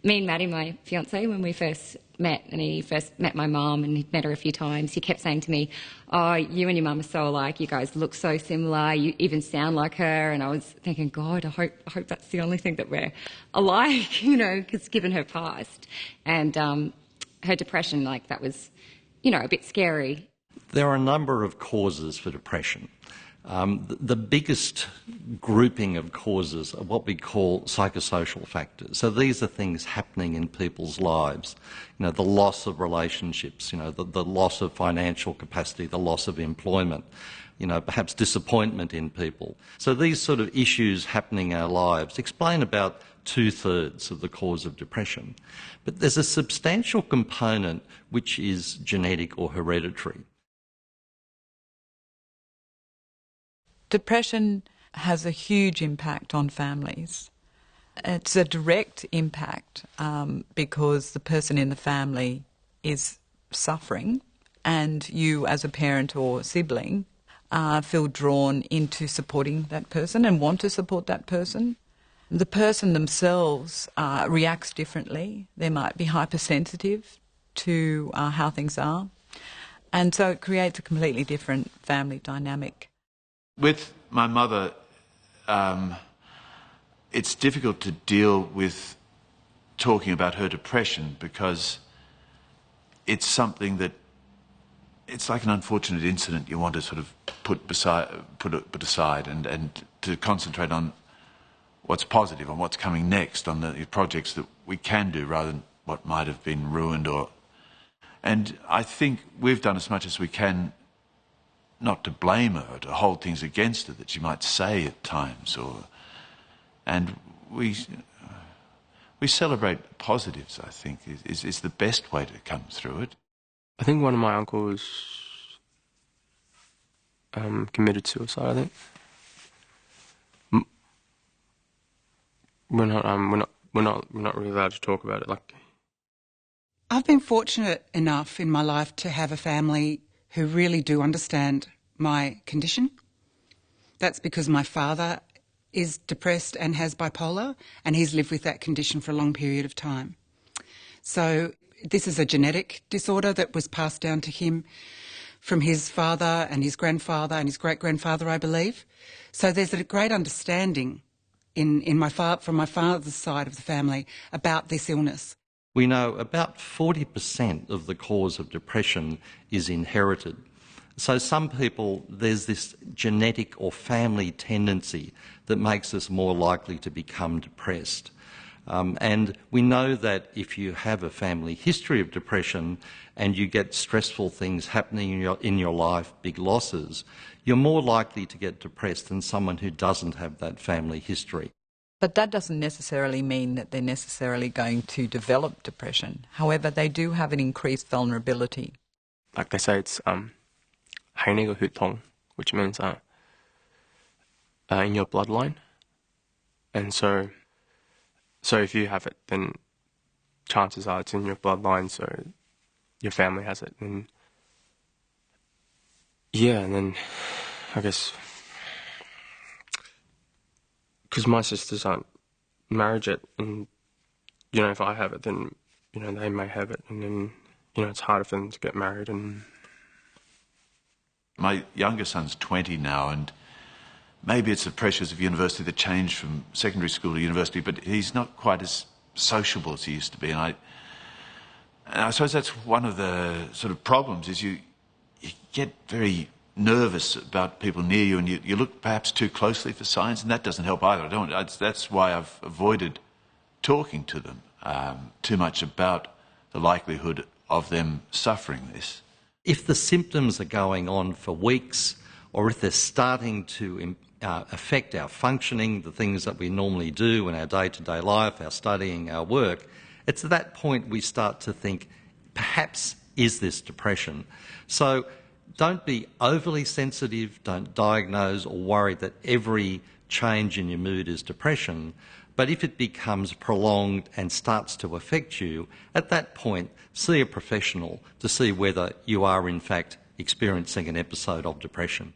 Me and Maddie, my fiancé, when we first met, and he first met my mum and he'd met her a few times, he kept saying to me, "Oh, you and your mum are so alike. You guys look so similar. You even sound like her." And I was thinking, God, I hope that's the only thing that we're alike, you know, because given her past and her depression, like that was, you know, a bit scary. There are a number of causes for depression. The biggest grouping of causes are what we call psychosocial factors. So these are things happening in people's lives. You know, the loss of relationships, you know, the loss of financial capacity, the loss of employment, you know, perhaps disappointment in people. So these sort of issues happening in our lives explain about 2/3 of the cause of depression. But there's a substantial component which is genetic or hereditary. Depression has a huge impact on families. It's a direct impact because the person in the family is suffering and you as a parent or sibling feel drawn into supporting that person and want to support that person. The person themselves reacts differently. They might be hypersensitive to how things are. And so it creates a completely different family dynamic. With my mother, it's difficult to deal with talking about her depression because it's something that, it's like an unfortunate incident you want to sort of put aside and to concentrate on what's positive, on what's coming next, on the projects that we can do rather than what might have been ruined or... And I think we've done as much as we can not to blame her, to hold things against her that she might say at times, and we celebrate positives, I think, is the best way to come through it. I think one of my uncles committed suicide, I think. We're not really allowed to talk about it. Like, I've been fortunate enough in my life to have a family who really do understand my condition. That's because my father is depressed and has bipolar, and he's lived with that condition for a long period of time. So this is a genetic disorder that was passed down to him from his father and his grandfather and his great-grandfather, I believe. So there's a great understanding from my father's side of the family about this illness. We know about 40% of the cause of depression is inherited. So some people, there's this genetic or family tendency that makes us more likely to become depressed. And we know that if you have a family history of depression and you get stressful things happening in your life, big losses, you're more likely to get depressed than someone who doesn't have that family history. But that doesn't necessarily mean that they're necessarily going to develop depression. However, they do have an increased vulnerability. Like they say, it's 喺呢個血統, which means in your bloodline. And so if you have it, then chances are it's in your bloodline, so your family has it. And yeah, and then I guess because my sisters aren't married yet, and you know, if I have it, then you know they may have it, and then you know it's harder for them to get married. And my younger son's 20 now, and maybe it's the pressures of university that changed from secondary school to university, but he's not quite as sociable as he used to be. And I suppose that's one of the sort of problems, is you get very nervous about people near you, and you look perhaps too closely for signs, and that doesn't help either. That's why I've avoided talking to them too much about the likelihood of them suffering this. If the symptoms are going on for weeks, or if they're starting to affect our functioning, the things that we normally do in our day-to-day life, our studying, our work, it's at that point we start to think, perhaps, is this depression? So don't be overly sensitive, don't diagnose or worry that every change in your mood is depression, but if it becomes prolonged and starts to affect you, at that point see a professional to see whether you are in fact experiencing an episode of depression.